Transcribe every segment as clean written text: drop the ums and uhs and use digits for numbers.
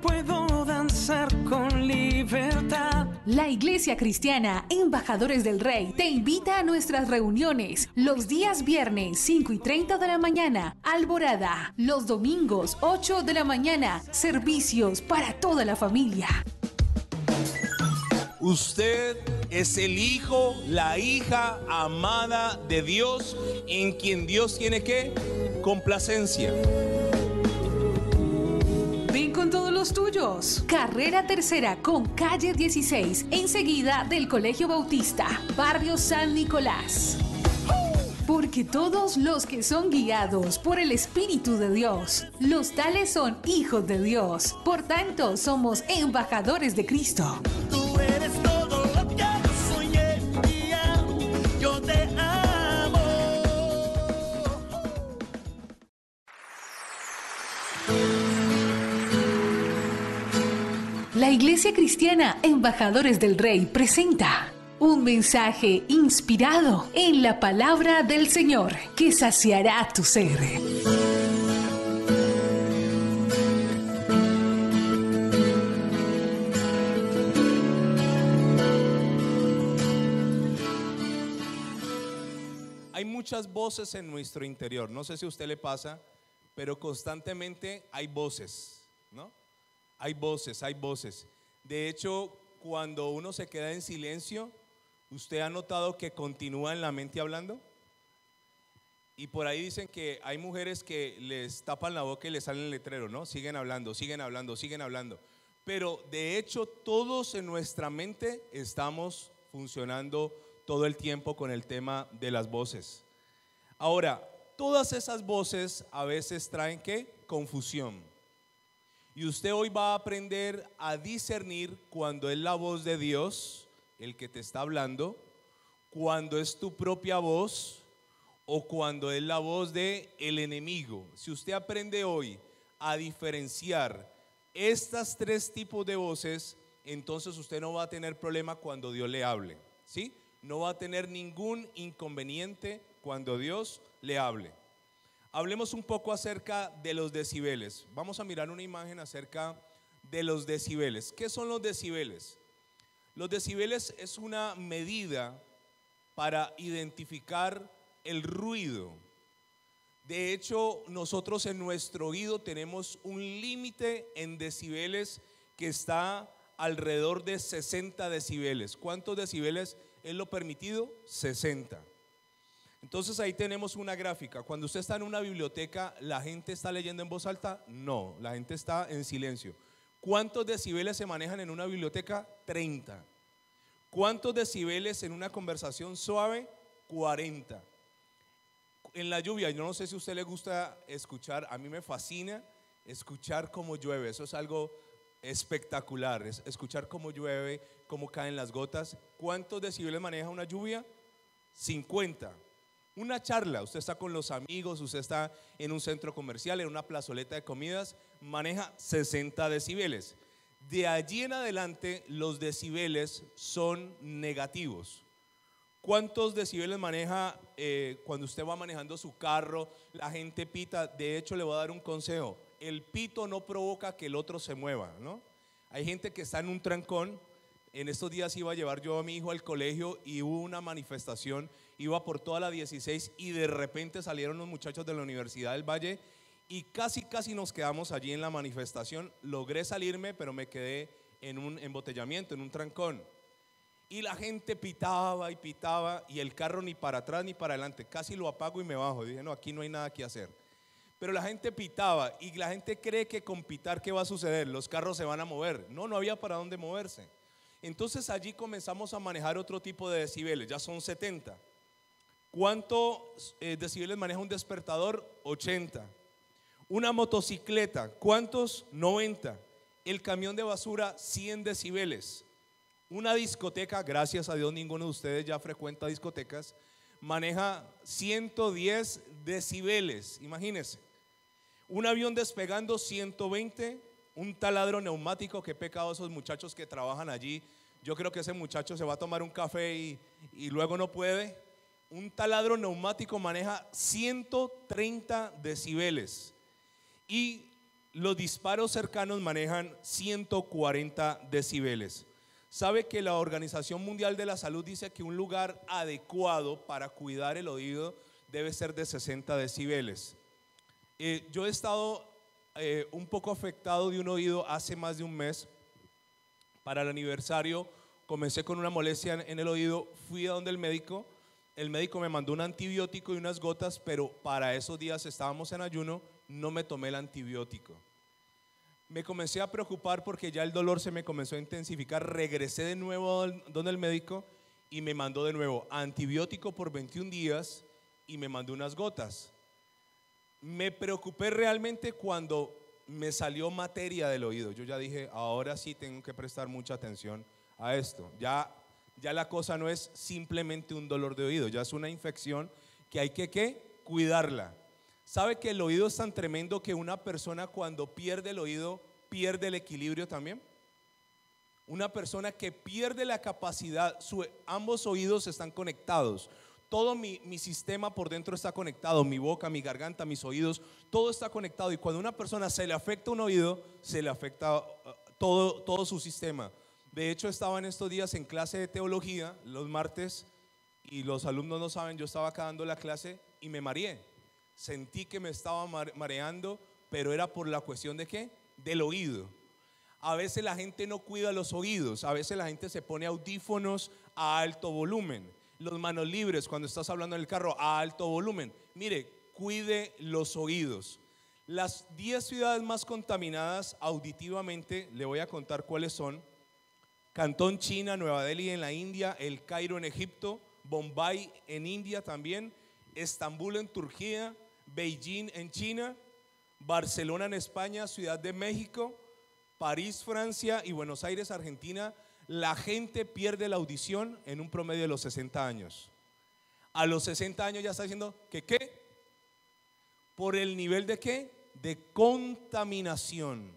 puedo danzar con libertad. La Iglesia Cristiana Embajadores del Rey te invita a nuestras reuniones los días viernes 5:30 de la mañana, Alborada, los domingos 8 de la mañana, servicios para toda la familia. Usted es el hijo, la hija amada de Dios, en quien Dios tiene ¿qué? Complacencia. Ven con todos los tuyos. Carrera Tercera con calle 16, enseguida del Colegio Bautista, barrio San Nicolás. Porque todos los que son guiados por el Espíritu de Dios, los tales son hijos de Dios. Por tanto, somos embajadores de Cristo. Tú eres todo lo que yo soñé, yo te amo. La Iglesia Cristiana Embajadores del Rey presenta un mensaje inspirado en la palabra del Señor que saciará tu ser. Hay muchas voces en nuestro interior. No sé si a usted le pasa, pero constantemente hay voces, ¿no? Hay voces, hay voces. De hecho, cuando uno se queda en silencio, ¿usted ha notado que continúa en la mente hablando? Y por ahí dicen que hay mujeres que les tapan la boca y les sale el letrero, ¿no? Siguen hablando, siguen hablando, siguen hablando. Pero de hecho todos en nuestra mente estamos funcionando todo el tiempo con el tema de las voces. Ahora, todas esas voces a veces traen ¿qué? Confusión. Y usted hoy va a aprender a discernir cuando es la voz de Dios, el que te está hablando, cuando es tu propia voz o cuando es la voz del enemigo. Si usted aprende hoy a diferenciar estas tres tipos de voces, entonces usted no va a tener problema cuando Dios le hable, ¿sí? No va a tener ningún inconveniente cuando Dios le hable. Hablemos un poco acerca de los decibeles. Vamos a mirar una imagen acerca de los decibeles. ¿Qué son los decibeles? Los decibeles es una medida para identificar el ruido. De hecho, nosotros en nuestro oído tenemos un límite en decibeles que está alrededor de 60 decibeles. ¿Cuántos decibeles es lo permitido? 60. Entonces ahí tenemos una gráfica. Cuando usted está en una biblioteca, ¿la gente está leyendo en voz alta? No, la gente está en silencio. ¿Cuántos decibeles se manejan en una biblioteca? 30. ¿Cuántos decibeles en una conversación suave? 40. En la lluvia, yo no sé si a usted le gusta escuchar, a mí me fascina escuchar cómo llueve. Eso es algo espectacular, es escuchar cómo llueve, cómo caen las gotas. ¿Cuántos decibeles maneja una lluvia? 50. Una charla, usted está con los amigos, usted está en un centro comercial, en una plazoleta de comidas, maneja 60 decibeles. De allí en adelante los decibeles son negativos. ¿Cuántos decibeles maneja cuando usted va manejando su carro? La gente pita. De hecho, le voy a dar un consejo: el pito no provoca que el otro se mueva, ¿no? Hay gente que está en un trancón. En estos días iba a llevar yo a mi hijo al colegio y hubo una manifestación, iba por toda la 16 y de repente salieron los muchachos de la Universidad del Valle y casi nos quedamos allí en la manifestación. Logré salirme, pero me quedé en un embotellamiento, en un trancón. Y la gente pitaba y pitaba y el carro ni para atrás ni para adelante. Casi lo apago y me bajo. Dije, no, aquí no hay nada que hacer. Pero la gente pitaba y la gente cree que con pitar, ¿qué va a suceder? Los carros se van a mover. No, no había para dónde moverse. Entonces allí comenzamos a manejar otro tipo de decibeles, ya son 70. ¿Cuántos decibeles maneja un despertador? 80. Una motocicleta, ¿cuántos? 90. El camión de basura, 100 decibeles. Una discoteca, gracias a Dios ninguno de ustedes ya frecuenta discotecas, maneja 110 decibeles, imagínense. Un avión despegando, 120. Un taladro neumático, qué pecado esos muchachos que trabajan allí. Yo creo que ese muchacho se va a tomar un café y luego no puede. Un taladro neumático maneja 130 decibeles. Y los disparos cercanos manejan 140 decibeles. ¿Sabe que la Organización Mundial de la Salud dice que un lugar adecuado para cuidar el oído debe ser de 60 decibeles? Yo he estado un poco afectado de un oído hace más de un mes. Para el aniversario comencé con una molestia en el oído, fui a donde el médico me mandó un antibiótico y unas gotas, pero para esos días estábamos en ayuno, no me tomé el antibiótico. Me comencé a preocupar porque ya el dolor se me comenzó a intensificar, regresé de nuevo donde el médico y me mandó de nuevo antibiótico por 21 días y me mandó unas gotas. Me preocupé realmente cuando me salió materia del oído. Yo ya dije, ahora sí tengo que prestar mucha atención a esto. Ya la cosa no es simplemente un dolor de oído, ya es una infección que hay que ¿qué? Cuidarla. ¿Sabe que el oído es tan tremendo que una persona cuando pierde el oído pierde el equilibrio también? Una persona que pierde la capacidad, ambos oídos están conectados. Todo mi sistema por dentro está conectado, mi boca, mi garganta, mis oídos, todo está conectado. Y cuando a una persona se le afecta un oído, se le afecta todo su sistema. De hecho, estaba en estos días en clase de teología, los martes, y los alumnos no saben, yo estaba acá dando la clase y me mareé. Sentí que me estaba mareando, pero era por la cuestión de ¿qué? Del oído. A veces la gente no cuida los oídos, a veces la gente se pone audífonos a alto volumen. Los manos libres cuando estás hablando en el carro a alto volumen. Mire, cuide los oídos. Las 10 ciudades más contaminadas auditivamente, le voy a contar cuáles son: Cantón, China; Nueva Delhi en la India; El Cairo en Egipto; Bombay en India también; Estambul en Turquía; Beijing en China; Barcelona en España; Ciudad de México; París, Francia; y Buenos Aires, Argentina. La gente pierde la audición en un promedio de los 60 años. A los 60 años ya está diciendo que ¿qué? Por el nivel de ¿qué? De contaminación.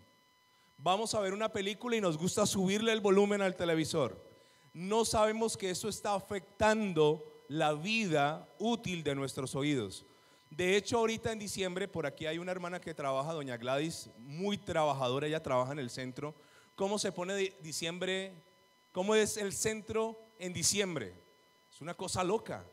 Vamos a ver una película y nos gusta subirle el volumen al televisor. No sabemos que eso está afectando la vida útil de nuestros oídos. De hecho, ahorita en diciembre, por aquí hay una hermana que trabaja, doña Gladys, muy trabajadora, ella trabaja en el centro. ¿Cómo se pone diciembre? ¿Cómo es el centro en diciembre? Es una cosa loca.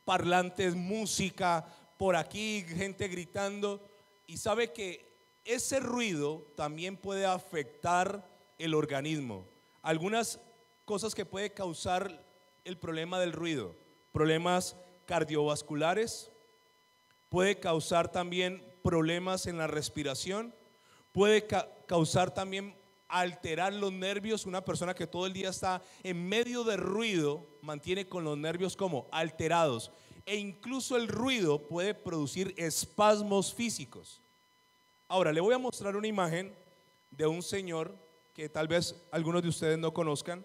Parlantes, música, por aquí gente gritando. Y sabe que ese ruido también puede afectar el organismo. Algunas cosas que puede causar el problema del ruido: problemas cardiovasculares, puede causar también problemas en la respiración, puede causar también alterar los nervios. Una persona que todo el día está en medio de ruido mantiene con los nervios como alterados, e incluso el ruido puede producir espasmos físicos. Ahora le voy a mostrar una imagen de un señor que tal vez algunos de ustedes no conozcan.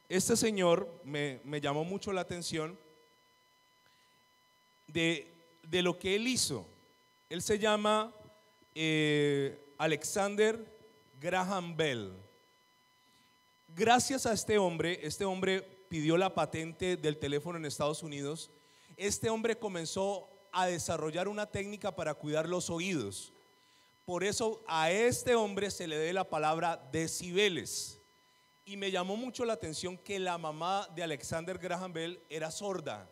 Este señor me llamó mucho la atención de lo que él hizo. Él se llama Alexander Graham Bell. Gracias a este hombre pidió la patente del teléfono en Estados Unidos. Este hombre comenzó a desarrollar una técnica para cuidar los oídos. Por eso a este hombre se le dé la palabra decibeles. Y me llamó mucho la atención que la mamá de Alexander Graham Bell era sorda.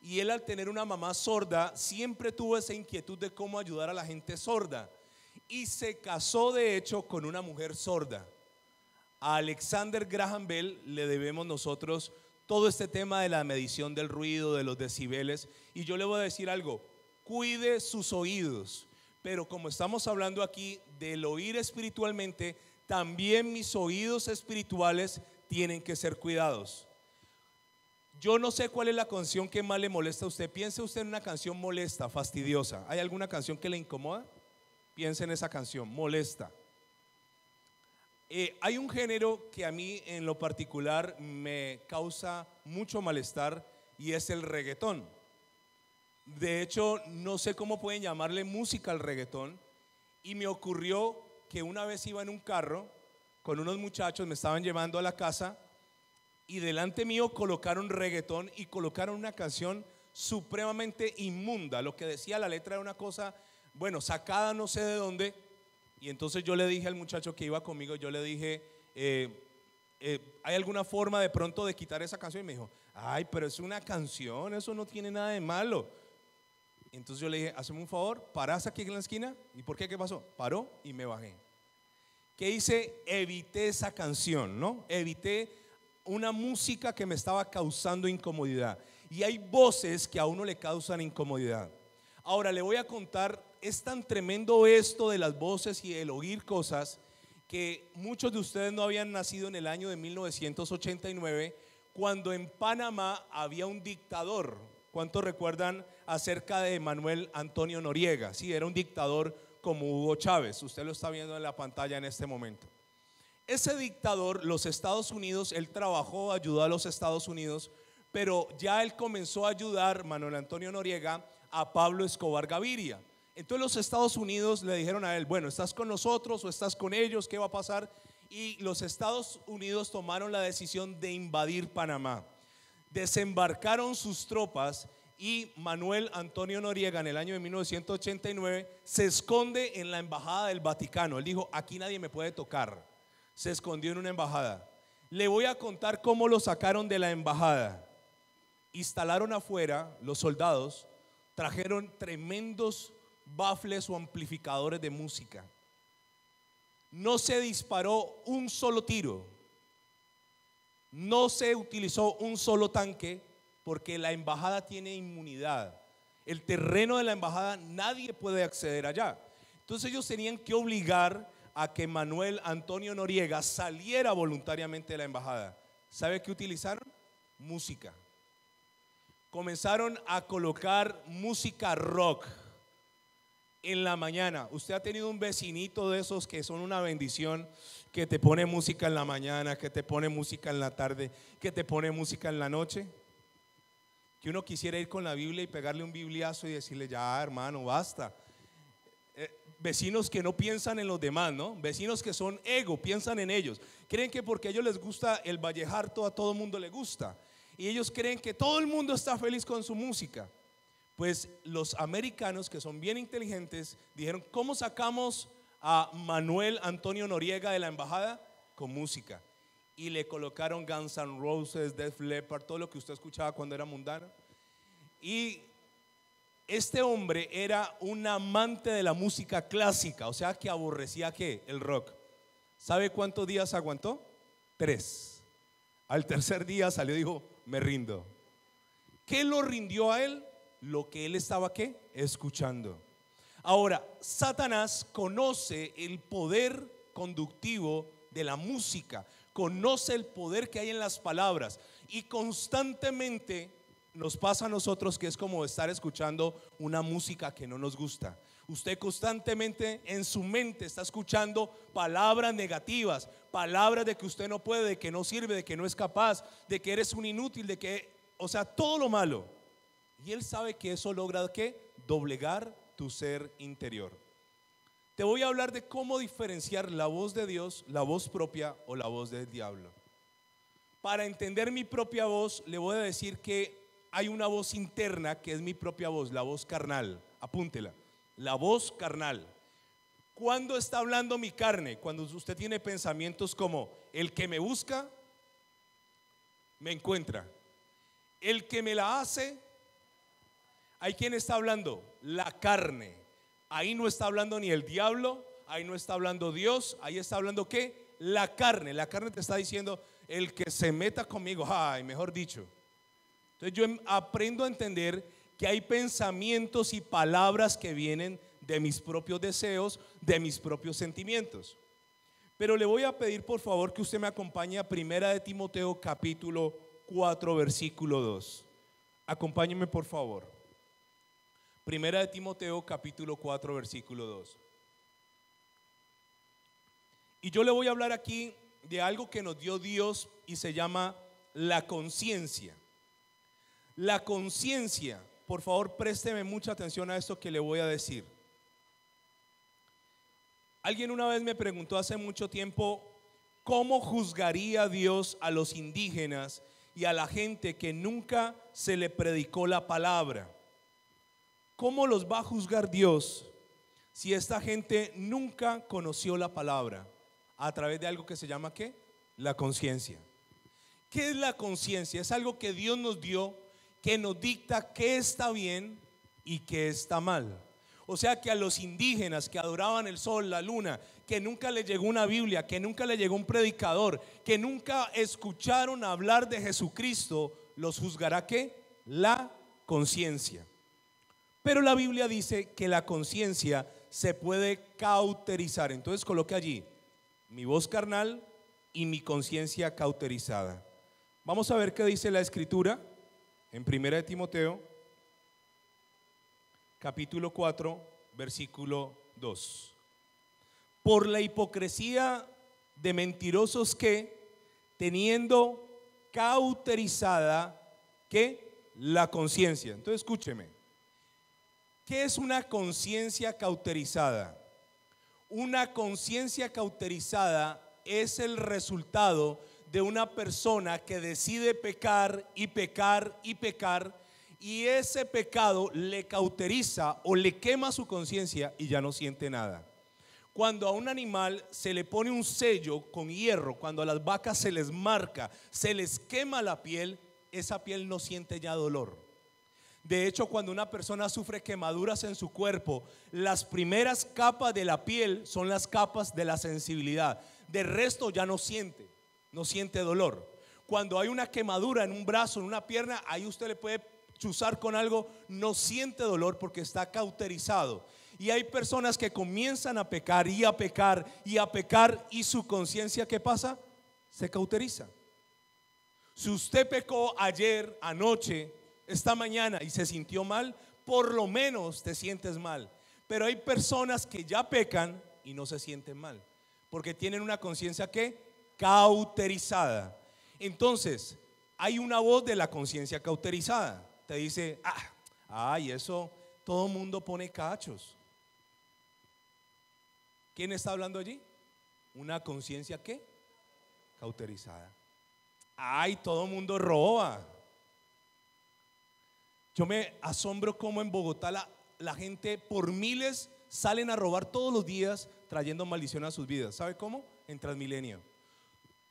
Y él, al tener una mamá sorda, siempre tuvo esa inquietud de cómo ayudar a la gente sorda. Y se casó de hecho con una mujer sorda. A Alexander Graham Bell le debemos nosotros todo este tema de la medición del ruido, de los decibeles. Y yo le voy a decir algo: cuide sus oídos. Pero como estamos hablando aquí del oír espiritualmente, también mis oídos espirituales tienen que ser cuidados. Yo no sé cuál es la canción que más le molesta a usted. Piense usted en una canción molesta, fastidiosa. ¿Hay alguna canción que le incomoda? Piense en esa canción, molesta. Hay un género que a mí en lo particular me causa mucho malestar, y es el reggaetón. De hecho, no sé cómo pueden llamarle música al reggaetón. Y me ocurrió que una vez iba en un carro con unos muchachos, me estaban llevando a la casa, y delante mío colocaron reggaetón y colocaron una canción supremamente inmunda. Lo que decía la letra era una cosa, bueno, sacada no sé de dónde, Y entonces yo le dije al muchacho que iba conmigo, yo le dije, ¿hay alguna forma de pronto de quitar esa canción? Y me dijo, ay, pero es una canción, eso no tiene nada de malo. Entonces yo le dije, hazme un favor, parás aquí en la esquina. ¿Y por qué? ¿Qué pasó? Paró y me bajé. ¿Qué hice? Evité esa canción, ¿no? Evité una música que me estaba causando incomodidad. Y hay voces que a uno le causan incomodidad. Ahora le voy a contar, es tan tremendo esto de las voces y el oír cosas, que muchos de ustedes no habían nacido en el año de 1989, cuando en Panamá había un dictador. ¿Cuántos recuerdan acerca de Manuel Antonio Noriega? Sí, era un dictador como Hugo Chávez. Usted lo está viendo en la pantalla en este momento. Ese dictador, los Estados Unidos, él trabajó, ayudó a los Estados Unidos, pero ya él comenzó a ayudar, Manuel Antonio Noriega, a Pablo Escobar Gaviria. Entonces los Estados Unidos le dijeron a él, bueno, ¿estás con nosotros o estás con ellos? ¿Qué va a pasar? Y los Estados Unidos tomaron la decisión de invadir Panamá. Desembarcaron sus tropas y Manuel Antonio Noriega en el año de 1989 se esconde en la embajada del Vaticano. Él dijo, aquí nadie me puede tocar. Se escondió en una embajada. Le voy a contar cómo lo sacaron de la embajada. Instalaron afuera los soldados, trajeron tremendos bafles o amplificadores de música. No se disparó un solo tiro, no se utilizó un solo tanque, porque la embajada tiene inmunidad. El terreno de la embajada nadie puede acceder allá. Entonces ellos tenían que obligar a que Manuel Antonio Noriega saliera voluntariamente de la embajada. ¿Sabe qué utilizaron? Música. Comenzaron a colocar música rock en la mañana. ¿Usted ha tenido un vecinito de esos que son una bendición, que te pone música en la mañana, que te pone música en la tarde, que te pone música en la noche? Que uno quisiera ir con la Biblia y pegarle un bibliazo y decirle, ya hermano, basta. Vecinos que no piensan en los demás, ¿no? Vecinos que son ego, piensan en ellos. Creen que porque a ellos les gusta el Vallejarto, a todo el mundo le gusta. Y ellos creen que todo el mundo está feliz con su música. Pues los americanos, que son bien inteligentes, dijeron, ¿cómo sacamos a Manuel Antonio Noriega de la embajada? Con música. Y le colocaron Guns N' Roses, Def Leppard, todo lo que usted escuchaba cuando era mundano. Y este hombre era un amante de la música clásica, o sea que aborrecía ¿qué? El rock. ¿Sabe cuántos días aguantó? 3. Al tercer día salió y dijo, me rindo. ¿Qué lo rindió a él? Lo que él estaba ¿qué? Escuchando. Ahora, Satanás conoce el poder conductivo de la música, conoce el poder que hay en las palabras y constantemente nos pasa a nosotros que es como estar escuchando una música que no nos gusta. Usted constantemente en su mente está escuchando palabras negativas, palabras de que usted no puede, de que no sirve, de que no es capaz, de que eres un inútil, de que, o sea, todo lo malo. Y él sabe que eso logra ¿qué? Doblegar tu ser interior. Te voy a hablar de cómo diferenciar la voz de Dios, la voz propia o la voz del diablo. Para entender mi propia voz, le voy a decir que hay una voz interna que es mi propia voz, la voz carnal. Apúntela, la voz carnal. ¿Cuándo está hablando mi carne? Cuando usted tiene pensamientos como, el que me busca, me encuentra. El que me la hace, ¿hay quien está hablando? La carne. Ahí no está hablando ni el diablo, ahí no está hablando Dios, ahí está hablando ¿qué? La carne. La carne te está diciendo, el que se meta conmigo, ay, mejor dicho. Entonces yo aprendo a entender que hay pensamientos y palabras que vienen de mis propios deseos, de mis propios sentimientos. Pero le voy a pedir por favor que usted me acompañe a Primera de Timoteo capítulo 4 versículo 2. Acompáñeme por favor. Primera de Timoteo capítulo 4 versículo 2. Y yo le voy a hablar aquí de algo que nos dio Dios y se llama la conciencia. La conciencia, por favor présteme mucha atención a esto que le voy a decir. Alguien una vez me preguntó hace mucho tiempo, ¿cómo juzgaría Dios a los indígenas y a la gente que nunca se le predicó la palabra? ¿Cómo los va a juzgar Dios si esta gente nunca conoció la palabra a través de algo que se llama ¿qué? La conciencia. ¿Qué es la conciencia? Es algo que Dios nos dio, que nos dicta qué está bien y qué está mal. O sea que a los indígenas que adoraban el sol, la luna, que nunca les llegó una Biblia, que nunca les llegó un predicador, que nunca escucharon hablar de Jesucristo, los juzgará ¿qué? La conciencia. Pero la Biblia dice que la conciencia se puede cauterizar. Entonces coloque allí mi voz carnal y mi conciencia cauterizada. Vamos a ver qué dice la Escritura en 1 Timoteo capítulo 4 versículo 2. Por la hipocresía de mentirosos que, teniendo cauterizada ¿qué? La conciencia. Entonces escúcheme, ¿qué es una conciencia cauterizada? Una conciencia cauterizada es el resultado de una persona que decide pecar y pecar y pecar, y ese pecado le cauteriza o le quema su conciencia y ya no siente nada. Cuando a un animal se le pone un sello con hierro, cuando a las vacas se les marca, se les quema la piel, esa piel no siente ya dolor. De hecho, cuando una persona sufre quemaduras en su cuerpo, las primeras capas de la piel son las capas de la sensibilidad. De resto ya no siente dolor. Cuando hay una quemadura en un brazo, en una pierna, ahí usted le puede chuzar con algo, no siente dolor porque está cauterizado. Y hay personas que comienzan a pecar y a pecar y a pecar, y su conciencia, ¿qué pasa? Se cauteriza. Si usted pecó ayer, anoche, esta mañana y se sintió mal, por lo menos te sientes mal. Pero hay personas que ya pecan y no se sienten mal, porque tienen una conciencia que cauterizada. Entonces, hay una voz de la conciencia cauterizada. Te dice, ay, eso todo mundo pone cachos. ¿Quién está hablando allí? Una conciencia ¿qué? Cauterizada. Ay, todo mundo roba. Yo me asombro cómo en Bogotá la gente por miles salen a robar todos los días, trayendo maldición a sus vidas. ¿Sabe cómo? En Transmilenio.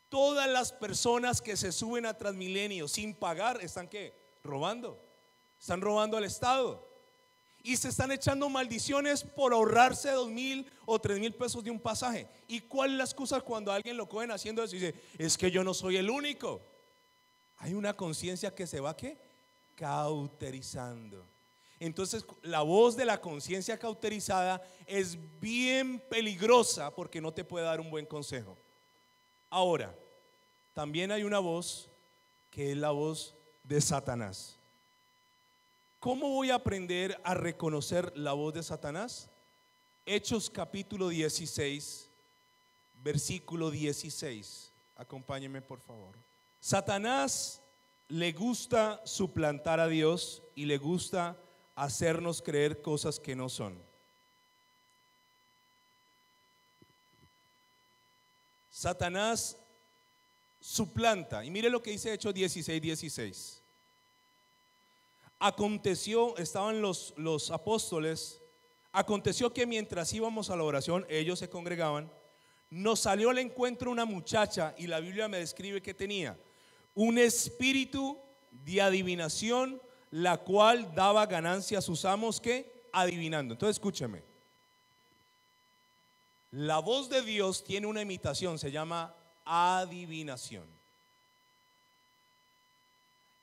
Todas las personas que se suben a Transmilenio sin pagar están ¿qué? Robando. Están robando al Estado. Y se están echando maldiciones por ahorrarse 2.000 o 3.000 pesos de un pasaje. ¿Y cuál es la excusa cuando alguien lo cogen haciendo eso? Y dice, es que yo no soy el único. Hay una conciencia que se va ¿qué? Cauterizando. Entonces la voz de la conciencia cauterizada es bien peligrosa porque no te puede dar un buen consejo. Ahora, también hay una voz que es la voz de Satanás. ¿Cómo voy a aprender a reconocer la voz de Satanás? Hechos capítulo 16, versículo 16. Acompáñenme por favor. Satanás le gusta suplantar a Dios y le gusta hacernos creer cosas que no son. Satanás suplanta, y mire lo que dice Hechos 16, 16. Aconteció, estaban los apóstoles, aconteció que mientras íbamos a la oración, ellos se congregaban, nos salió al encuentro una muchacha, y la Biblia me describe que tenía un espíritu de adivinación, la cual daba ganancia a sus amos que adivinando. Entonces escúcheme, la voz de Dios tiene una imitación, se llama adivinación.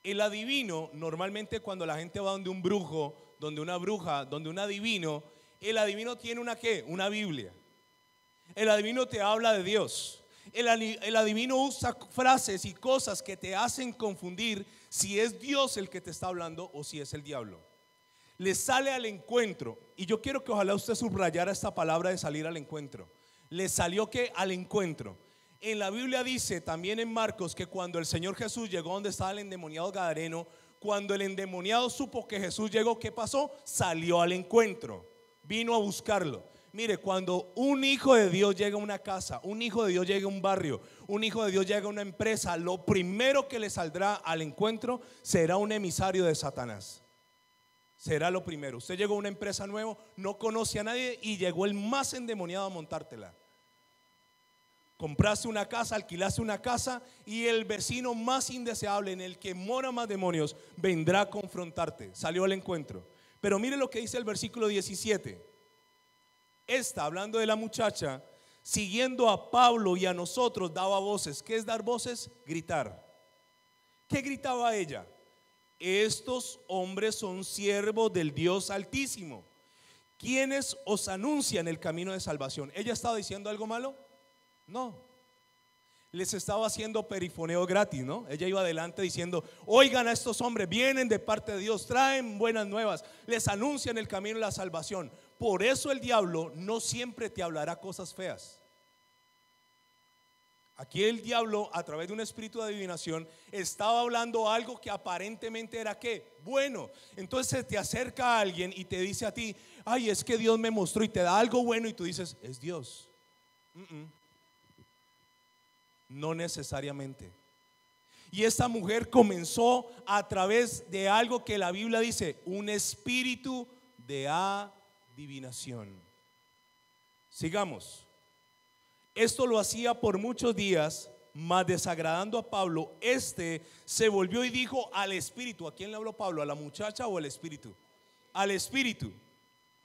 El adivino, normalmente cuando la gente va donde un brujo, donde una bruja, donde un adivino, el adivino tiene una ¿qué? Una Biblia. El adivino te habla de Dios. El adivino usa frases y cosas que te hacen confundir si es Dios el que te está hablando o si es el diablo. Le sale al encuentro, y yo quiero que ojalá usted subrayara esta palabra de salir al encuentro. Le salió ¿qué? Al encuentro. En la Biblia dice también en Marcos que cuando el Señor Jesús llegó donde estaba el endemoniado gadareno, cuando el endemoniado supo que Jesús llegó, ¿qué pasó? Salió al encuentro, vino a buscarlo. Mire, cuando un hijo de Dios llega a una casa, un hijo de Dios llega a un barrio, un hijo de Dios llega a una empresa, lo primero que le saldrá al encuentro será un emisario de Satanás. será lo primero. Usted llegó a una empresa nueva, no conoce a nadie y llegó el más endemoniado a montártela. Compraste una casa, alquilaste una casa y el vecino más indeseable, en el que mora más demonios, vendrá a confrontarte. Salió al encuentro. Pero mire lo que dice el versículo 17. Esta, hablando de la muchacha, siguiendo a Pablo y a nosotros, daba voces. ¿Qué es dar voces? Gritar. ¿Qué gritaba ella? Estos hombres son siervos del Dios Altísimo, quienes os anuncian el camino de salvación. ¿Ella estaba diciendo algo malo? No. Les estaba haciendo perifoneo gratis, ¿no? Ella iba adelante diciendo: oigan a estos hombres, vienen de parte de Dios, traen buenas nuevas, les anuncian el camino de la salvación. Por eso el diablo no siempre te hablará cosas feas. Aquí el diablo, a través de un espíritu de adivinación, estaba hablando algo que aparentemente era ¿qué? Bueno. Entonces se te acerca a alguien y te dice a ti: ay, es que Dios me mostró, y te da algo bueno y tú dices: es Dios. No necesariamente. Y esta mujer comenzó a través de algo que la Biblia dice: un espíritu de adivinación. Sigamos. Esto lo hacía por muchos días, mas desagradando a Pablo, se volvió y dijo al espíritu. ¿A quién le habló Pablo? ¿A la muchacha o al espíritu? Al espíritu: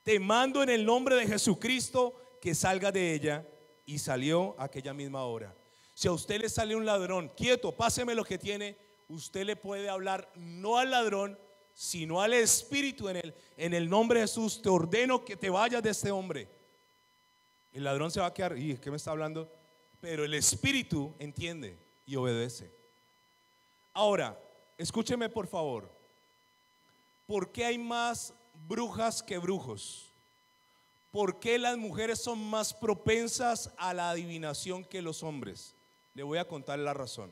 te mando en el nombre de Jesucristo que salga de ella. Y salió aquella misma hora. Si a usted le sale un ladrón: quieto, páseme lo que tiene, usted le puede hablar no al ladrón, sino al espíritu en el nombre de Jesús: te ordeno que te vayas de este hombre. El ladrón se va a quedar: ¿y qué me está hablando? Pero el espíritu entiende y obedece. Ahora, escúcheme por favor. ¿Por qué hay más brujas que brujos? ¿Por qué las mujeres son más propensas a la adivinación que los hombres? Le voy a contar la razón.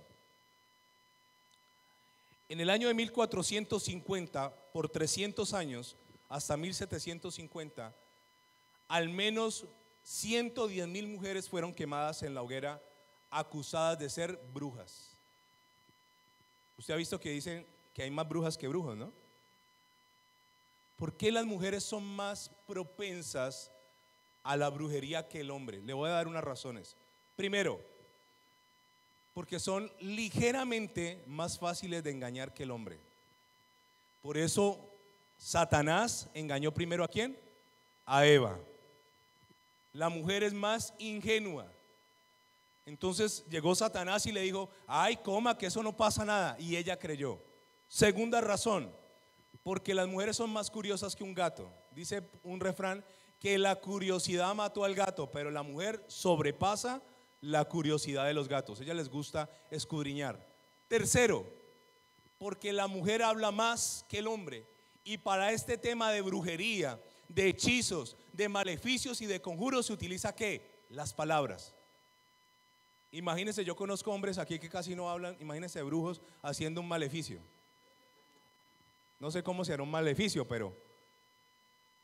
En el año de 1450, por 300 años, hasta 1750, al menos 110,000 mujeres fueron quemadas en la hoguera, acusadas de ser brujas. Usted ha visto que dicen que hay más brujas que brujos, ¿no? ¿Por qué las mujeres son más propensas a la brujería que el hombre? Le voy a dar unas razones. Primero, porque son ligeramente más fáciles de engañar que el hombre. Por eso Satanás engañó primero ¿a quién? A Eva. La mujer es más ingenua. Entonces llegó Satanás y le dijo: ay, coma, que eso no pasa nada. Y ella creyó. Segunda razón: porque las mujeres son más curiosas que un gato. Dice un refrán que la curiosidad mató al gato, pero la mujer sobrepasa la curiosidad de los gatos. A ella les gusta escudriñar. Tercero, porque la mujer habla más que el hombre. Y para este tema de brujería, de hechizos, de maleficios y de conjuros se utiliza ¿qué? Las palabras. Imagínense, yo conozco hombres aquí que casi no hablan. Imagínense brujos haciendo un maleficio. No sé cómo será un maleficio, pero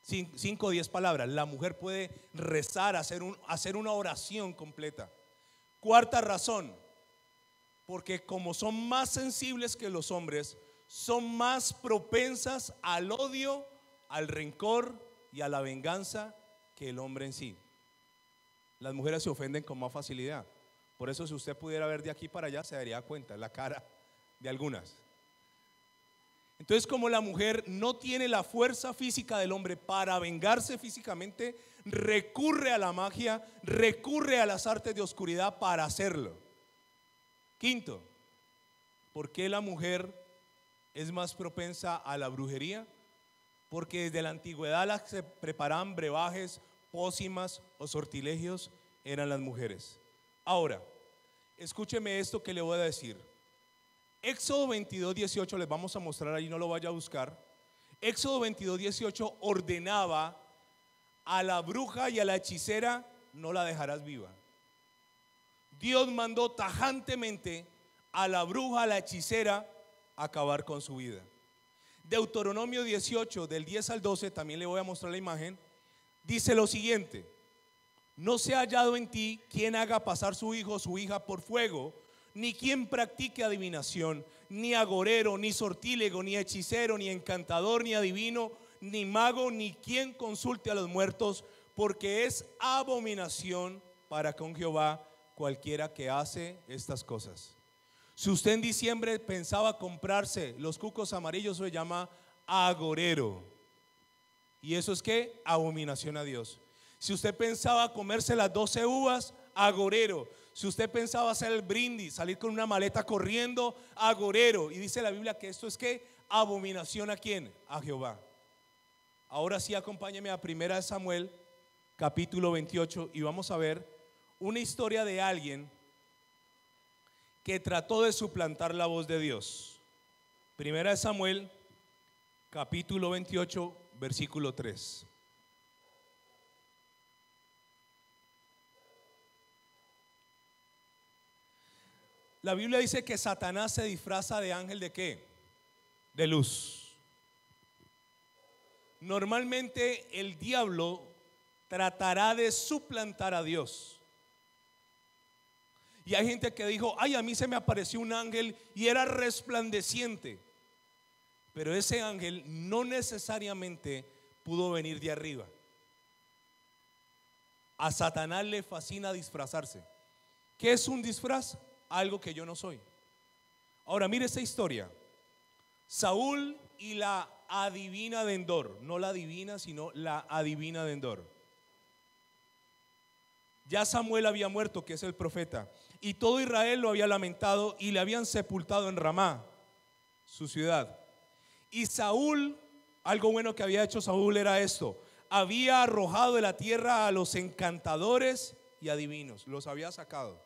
5 o 10 palabras. La mujer puede rezar, hacer una oración completa. Cuarta razón: porque como son más sensibles que los hombres, son más propensas al odio, al rencor y a la venganza que el hombre en sí. Las mujeres se ofenden con más facilidad. Por eso, si usted pudiera ver de aquí para allá, se daría cuenta la cara de algunas. Entonces, como la mujer no tiene la fuerza física del hombre para vengarse físicamente, recurre a la magia, recurre a las artes de oscuridad para hacerlo. Quinto, ¿por qué la mujer es más propensa a la brujería? Porque desde la antigüedad las que se preparaban brebajes, pócimas o sortilegios eran las mujeres. Ahora, escúcheme esto que le voy a decir. Éxodo 22:18, les vamos a mostrar ahí, no lo vaya a buscar. Éxodo 22:18 ordenaba a la bruja y a la hechicera: no la dejarás viva. Dios mandó tajantemente a la bruja, a la hechicera, a acabar con su vida. Deuteronomio 18, del 10 al 12, también le voy a mostrar la imagen, dice lo siguiente: no se ha hallado en ti quien haga pasar su hijo o su hija por fuego, ni quien practique adivinación, ni agorero, ni sortílego, ni hechicero, ni encantador, ni adivino, ni mago, ni quien consulte a los muertos, porque es abominación para con Jehová cualquiera que hace estas cosas. Si usted en diciembre pensaba comprarse los cucos amarillos, se llama agorero. Y eso es que abominación a Dios. Si usted pensaba comerse las 12 uvas, agorero. Si usted pensaba hacer el brindis, salir con una maleta corriendo, agorero. Y dice la Biblia que esto es que abominación a quién, a Jehová. Ahora sí, acompáñeme a 1 Samuel capítulo 28 y vamos a ver una historia de alguien que trató de suplantar la voz de Dios. 1 Samuel capítulo 28 versículo 3. La Biblia dice que Satanás se disfraza de ángel ¿de qué? De luz. Normalmente el diablo tratará de suplantar a Dios. Y hay gente que dijo, ay, a mí se me apareció un ángel y era resplandeciente. Pero ese ángel no necesariamente pudo venir de arriba. A Satanás le fascina disfrazarse. ¿Qué es un disfraz? Algo que yo no soy. Ahora mire esta historia. Saúl y la adivina de Endor. No la divina, sino la adivina de Endor. Ya Samuel había muerto, que es el profeta, y todo Israel lo había lamentado y le habían sepultado en Ramá, su ciudad. Y Saúl, algo bueno que había hecho Saúl era esto: había arrojado de la tierra a los encantadores y adivinos, los había sacado.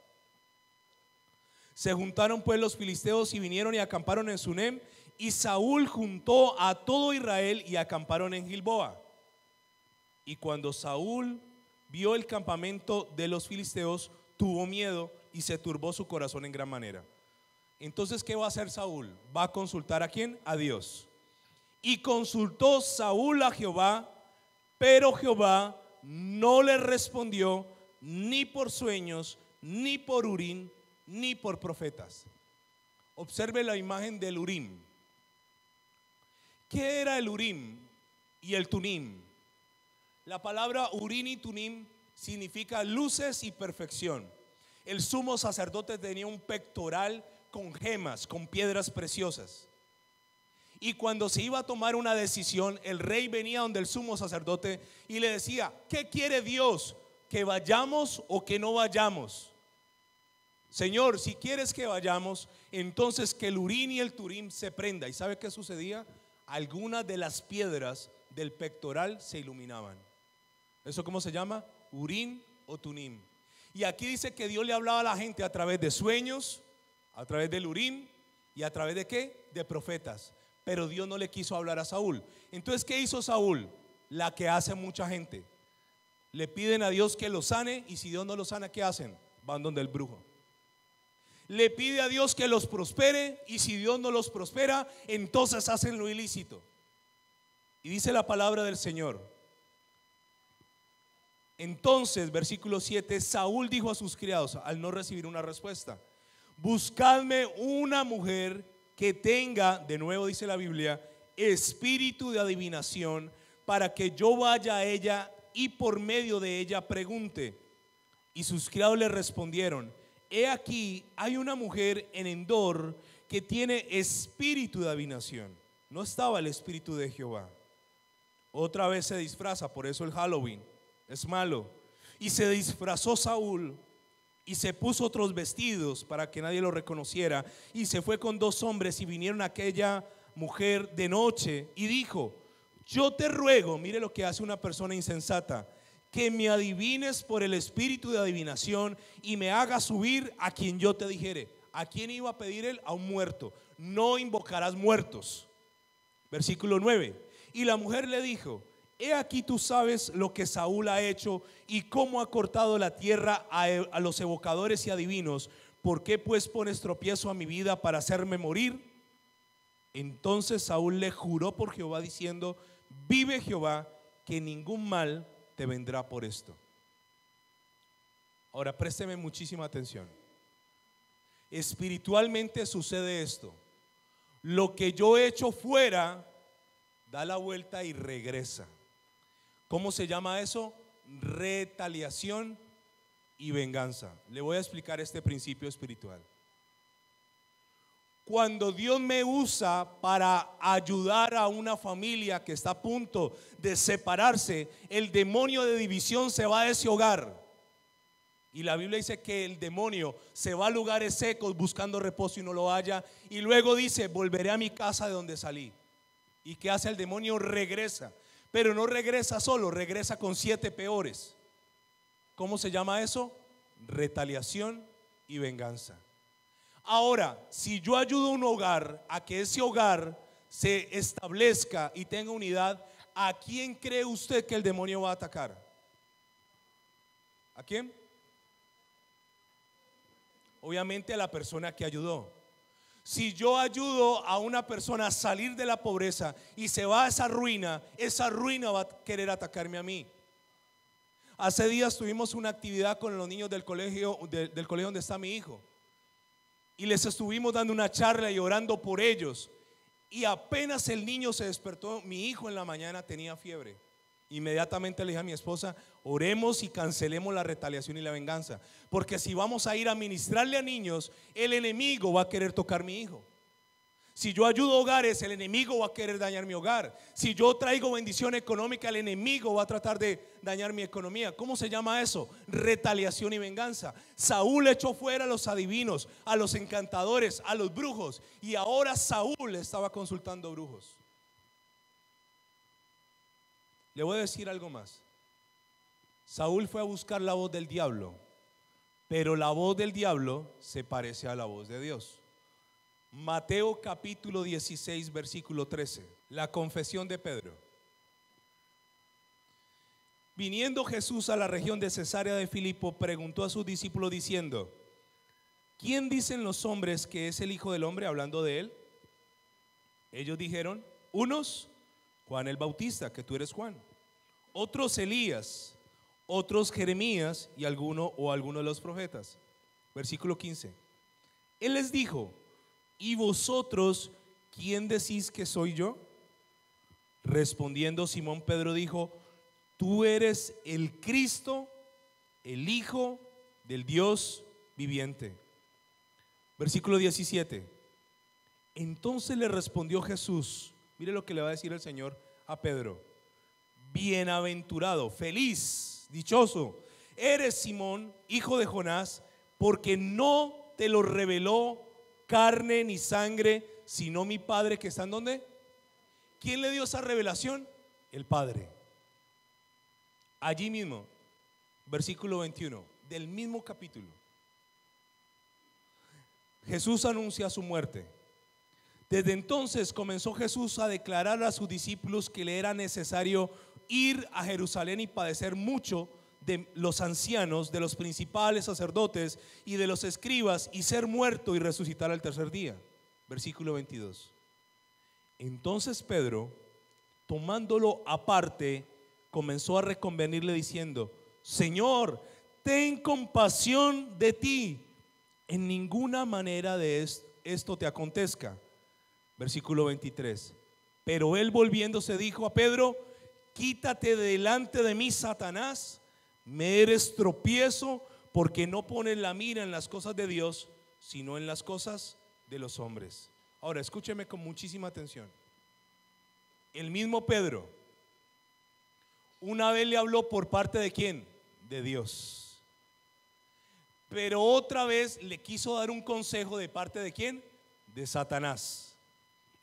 Se juntaron pues los filisteos y vinieron y acamparon en Sunem, y Saúl juntó a todo Israel y acamparon en Gilboa. Y cuando Saúl vio el campamento de los filisteos, tuvo miedo y se turbó su corazón en gran manera. Entonces, ¿qué va a hacer Saúl? Va a consultar ¿a quién? A Dios. Y consultó Saúl a Jehová, pero Jehová no le respondió ni por sueños, ni por Urim, ni por profetas. Observe la imagen del Urim. ¿Qué era el Urim y el Tunim? La palabra Urim y Tunim significa luces y perfección. El sumo sacerdote tenía un pectoral con gemas, con piedras preciosas. Y cuando se iba a tomar una decisión, el rey venía donde el sumo sacerdote y le decía, ¿qué quiere Dios? ¿Que vayamos o que no vayamos? Señor, si quieres que vayamos, entonces que el Urim y el Turim se prenda. ¿Y sabe qué sucedía? Algunas de las piedras del pectoral se iluminaban. ¿Eso cómo se llama? Urim o Tunim. Y aquí dice que Dios le hablaba a la gente a través de sueños, a través del Urim y a través de ¿qué? De profetas. Pero Dios no le quiso hablar a Saúl. Entonces, ¿qué hizo Saúl? La que hace mucha gente. Le piden a Dios que lo sane, y si Dios no lo sana, ¿qué hacen? Van donde el brujo. Le pide a Dios que los prospere, y si Dios no los prospera, entonces hacen lo ilícito. Y dice la palabra del Señor. Entonces, versículo 7, Saúl dijo a sus criados, al no recibir una respuesta, buscadme una mujer que tenga, de nuevo dice la Biblia, espíritu de adivinación, para que yo vaya a ella y por medio de ella pregunte. Y sus criados le respondieron, he aquí, hay una mujer en Endor que tiene espíritu de adivinación. No estaba el espíritu de Jehová. Otra vez se disfraza, por eso el Halloween es malo. Y se disfrazó Saúl y se puso otros vestidos para que nadie lo reconociera, y se fue con 2 hombres y vinieron a aquella mujer de noche y dijo, yo te ruego, mire lo que hace una persona insensata, que me adivines por el espíritu de adivinación y me haga subir a quien yo te dijere. ¿A quién iba a pedir él? A un muerto. No invocarás muertos. Versículo 9. Y la mujer le dijo, he aquí tú sabes lo que Saúl ha hecho y cómo ha cortado la tierra a los evocadores y adivinos. ¿Por qué pues pones tropiezo a mi vida para hacerme morir? Entonces Saúl le juró por Jehová diciendo, vive Jehová, que ningún mal te vendrá por esto. Ahora présteme muchísima atención. Espiritualmente sucede esto. Lo que yo he hecho fuera da la vuelta y regresa. ¿Cómo se llama eso? Retaliación y venganza. Le voy a explicar este principio espiritual. Cuando Dios me usa para ayudar a una familia que está a punto de separarse, el demonio de división se va de ese hogar. Y la Biblia dice que el demonio se va a lugares secos buscando reposo y no lo halla. Y luego dice, volveré a mi casa de donde salí. ¿Y qué hace el demonio? Regresa. Pero no regresa solo, regresa con 7 peores. ¿Cómo se llama eso? Retaliación y venganza. Ahora, si yo ayudo a un hogar a que ese hogar se establezca y tenga unidad, ¿a quién cree usted que el demonio va a atacar? ¿A quién? Obviamente a la persona que ayudó. Si yo ayudo a una persona a salir de la pobreza y se va a esa ruina va a querer atacarme a mí. Hace días tuvimos una actividad con los niños del colegio, del colegio donde está mi hijo. Y les estuvimos dando una charla y orando por ellos. Y apenas el niño se despertó, mi hijo en la mañana tenía fiebre. Inmediatamente le dije a mi esposa, oremos y cancelemos la retaliación y la venganza. Porque si vamos a ir a ministrarle a niños, el enemigo va a querer tocar mi hijo. Si yo ayudo a hogares, el enemigo va a querer dañar mi hogar. Si yo traigo bendición económica, el enemigo va a tratar de dañar mi economía. ¿Cómo se llama eso? Retaliación y venganza. Saúl echó fuera a los adivinos, a los encantadores, a los brujos. Y ahora Saúl estaba consultando brujos. Le voy a decir algo más. Saúl fue a buscar la voz del diablo, pero la voz del diablo se parece a la voz de Dios. Mateo capítulo 16 versículo 13, la confesión de Pedro. Viniendo Jesús a la región de Cesarea de Filipo, preguntó a sus discípulos diciendo: ¿quién dicen los hombres que es el Hijo del Hombre? Hablando de él. Ellos dijeron, unos Juan el Bautista, que tú eres Juan, otros Elías, otros Jeremías y alguno de los profetas. Versículo 15. Él les dijo: ¿y vosotros quién decís que soy yo? Respondiendo Simón Pedro dijo: tú eres el Cristo, el Hijo del Dios viviente. Versículo 17. Entonces le respondió Jesús, mire lo que le va a decir el Señor a Pedro: bienaventurado, feliz, dichoso eres, Simón, hijo de Jonás, porque no te lo reveló carne ni sangre, sino mi Padre que está en ¿dónde? ¿Quién le dio esa revelación? El Padre. Allí mismo, versículo 21 del mismo capítulo, Jesús anuncia su muerte. Desde entonces comenzó Jesús a declarar a sus discípulos que le era necesario ir a Jerusalén y padecer mucho de los ancianos, de los principales sacerdotes y de los escribas, y ser muerto y resucitar al tercer día. Versículo 22. Entonces Pedro, tomándolo aparte, comenzó a reconvenirle diciendo: Señor, ten compasión de ti, en ninguna manera de esto te acontezca. Versículo 23. Pero él volviéndose dijo a Pedro: quítate de delante de mí, Satanás, me eres tropiezo, porque no pones la mira en las cosas de Dios, sino en las cosas de los hombres. Ahora escúcheme con muchísima atención. El mismo Pedro una vez le habló por parte de ¿quién? De Dios. Pero otra vez le quiso dar un consejo de parte de ¿quién? De Satanás.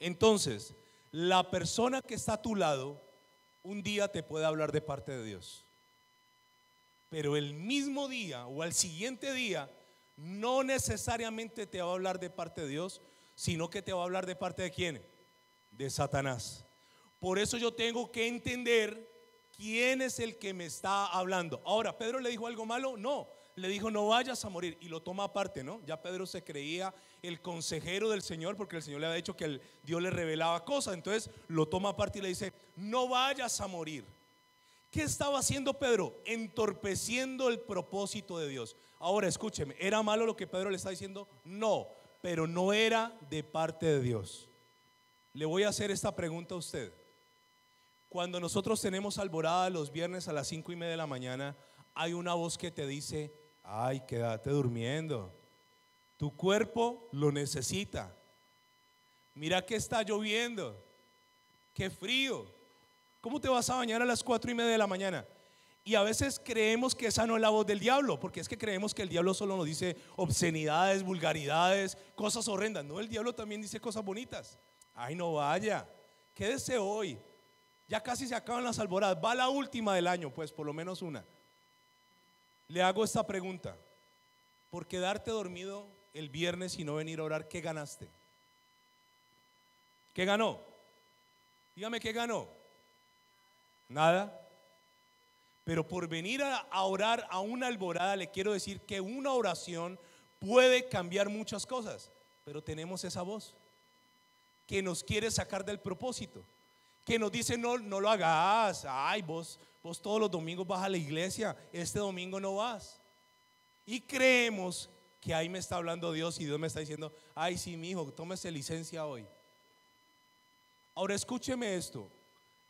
Entonces, la persona que está a tu lado un día te puede hablar de parte de Dios, pero el mismo día o al siguiente día no necesariamente te va a hablar de parte de Dios, sino que te va a hablar de parte de ¿quién? De Satanás. Por eso yo tengo que entender quién es el que me está hablando. Ahora, ¿Pedro le dijo algo malo? No, le dijo: no vayas a morir, y lo toma aparte, ¿no? Ya Pedro se creía el consejero del Señor, porque el Señor le había dicho que Dios le revelaba cosas. Entonces lo toma aparte y le dice: no vayas a morir. ¿Qué estaba haciendo Pedro? Entorpeciendo el propósito de Dios. Ahora escúcheme, ¿era malo lo que Pedro le está diciendo? No, pero no era de parte de Dios. Le voy a hacer esta pregunta a usted: Cuando nosotros tenemos alborada los viernes a las 5:30 de la mañana, hay una voz que te dice: ay, quédate durmiendo, tu cuerpo lo necesita. Mira que está lloviendo, qué frío. ¿Cómo te vas a bañar a las 4:30 de la mañana? Y a veces creemos que esa no es la voz del diablo, porque es que creemos que el diablo solo nos dice obscenidades, vulgaridades, cosas horrendas. No, el diablo también dice cosas bonitas. Ay, no vaya, quédese hoy. Ya casi se acaban las alboradas, va la última del año, pues por lo menos una. Le hago esta pregunta: por quedarte dormido el viernes y no venir a orar, ¿qué ganaste? ¿Qué ganó? Dígame, ¿qué ganó? Nada. Pero por venir a orar a una alborada, le quiero decir que una oración puede cambiar muchas cosas. Pero tenemos esa voz que nos quiere sacar del propósito, que nos dice: no, no lo hagas. Ay, vos todos los domingos vas a la iglesia, este domingo no vas. Y creemos que ahí me está hablando Dios, y Dios me está diciendo: ay, sí, mi hijo, tómese licencia hoy. Ahora escúcheme esto,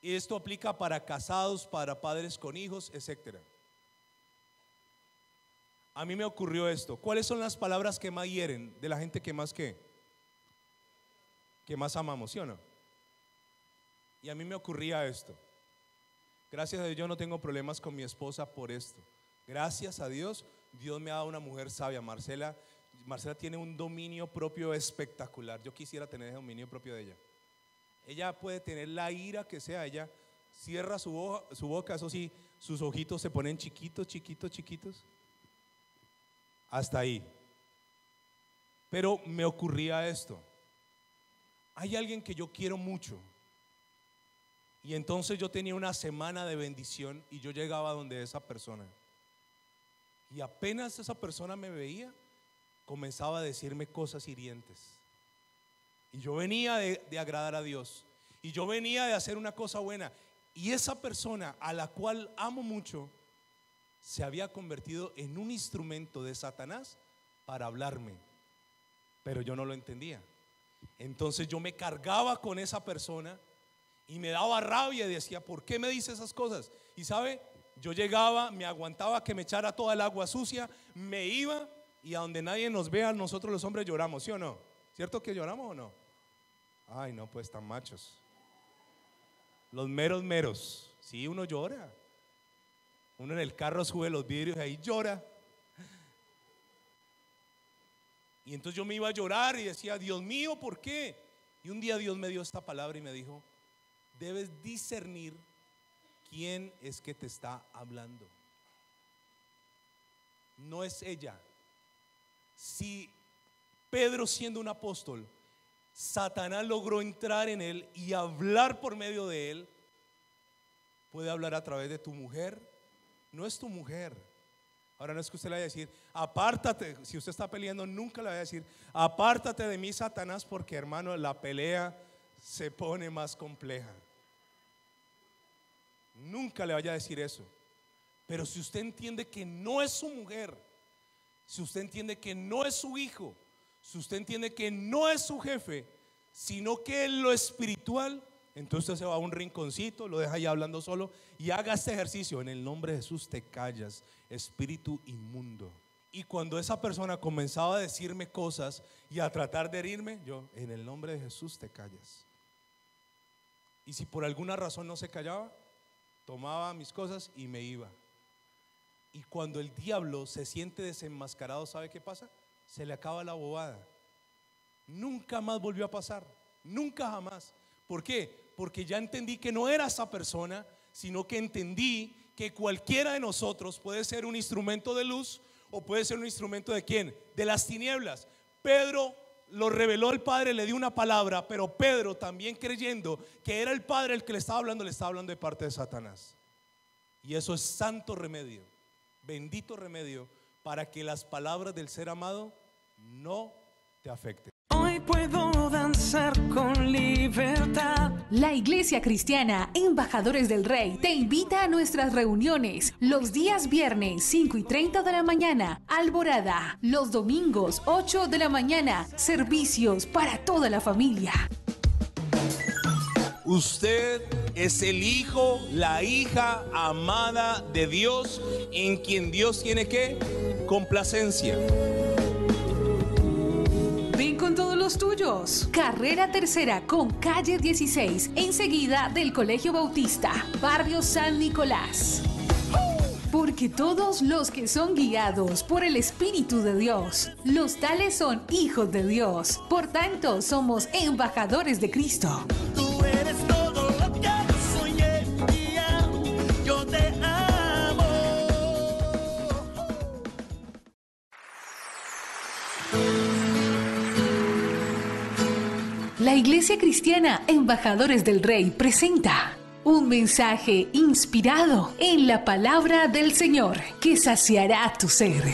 y esto aplica para casados, para padres con hijos, etc. A mí me ocurrió esto. ¿Cuáles son las palabras que más hieren de la gente que más amamos, sí o no? Y a mí me ocurría esto. Gracias a Dios yo no tengo problemas con mi esposa por esto. Gracias a Dios, Dios me ha dado una mujer sabia. Marcela tiene un dominio propio espectacular. Yo quisiera tener ese dominio propio de ella. Ella puede tener la ira que sea. Ella cierra su boca, eso sí, sus ojitos se ponen chiquitos, chiquitos, chiquitos. Hasta ahí. Pero me ocurría esto. Hay alguien que yo quiero mucho, y entonces yo tenía una semana de bendición y yo llegaba donde esa persona, y apenas esa persona me veía, comenzaba a decirme cosas hirientes. Y yo venía de agradar a Dios, y yo venía de hacer una cosa buena, y esa persona a la cual amo mucho se había convertido en un instrumento de Satanás para hablarme, pero yo no lo entendía. Entonces yo me cargaba con esa persona y me daba rabia y decía: ¿por qué me dice esas cosas? Y sabe, yo llegaba, me aguantaba que me echara toda el agua sucia, me iba, y a donde nadie nos vea, nosotros los hombres lloramos, ¿sí o no? ¿Cierto que lloramos o no? Ay, no, pues tan machos. Los meros. Sí, uno llora. Uno en el carro sube los vidrios y ahí llora. Y entonces yo me iba a llorar y decía: Dios mío, ¿por qué? Y un día Dios me dio esta palabra y me dijo: debes discernir quién es que te está hablando. No es ella. Si Pedro, siendo un apóstol, Satanás logró entrar en él y hablar por medio de él, puede hablar a través de tu mujer. No es tu mujer. Ahora no es que usted le vaya a decir: apártate. Si usted está peleando, nunca le vaya a decir: apártate de mí, Satanás, porque, hermano, la pelea se pone más compleja. Nunca le vaya a decir eso. Pero si usted entiende que no es su mujer, si usted entiende que no es su hijo, si usted entiende que no es su jefe, sino que es lo espiritual, entonces usted se va a un rinconcito, lo deja ahí hablando solo y haga este ejercicio: en el nombre de Jesús te callas, espíritu inmundo. Y cuando esa persona comenzaba a decirme cosas y a tratar de herirme, yo: en el nombre de Jesús te callas. Y si por alguna razón no se callaba, tomaba mis cosas y me iba. Y cuando el diablo se siente desenmascarado, ¿sabe qué pasa? Se le acaba la bobada. Nunca más volvió a pasar. Nunca jamás. ¿Por qué? Porque ya entendí que no era esa persona, sino que entendí que cualquiera de nosotros puede ser un instrumento de luz, o puede ser un instrumento ¿de quién? De las tinieblas. Pedro lo reveló el Padre, le dio una palabra, pero Pedro, también creyendo que era el Padre el que le estaba hablando de parte de Satanás. Y eso es santo remedio, bendito remedio, para que las palabras del ser amado no te afecten. Hoy puedo danzar con libertad. La Iglesia Cristiana Embajadores del Rey te invita a nuestras reuniones los días viernes 5:30 de la mañana, Alborada, los domingos 8 de la mañana, servicios para toda la familia. Usted es el hijo, la hija amada de Dios, en quien Dios tiene ¿qué? Complacencia. Ven con todos los tuyos. Carrera Tercera con calle 16, enseguida del Colegio Bautista, barrio San Nicolás. Porque todos los que son guiados por el Espíritu de Dios, los tales son hijos de Dios. Por tanto, somos embajadores de Cristo. Tú eres todo lo que yo soñé, mía, yo te amo. La Iglesia Cristiana Embajadores del Rey presenta un mensaje inspirado en la palabra del Señor que saciará tu ser.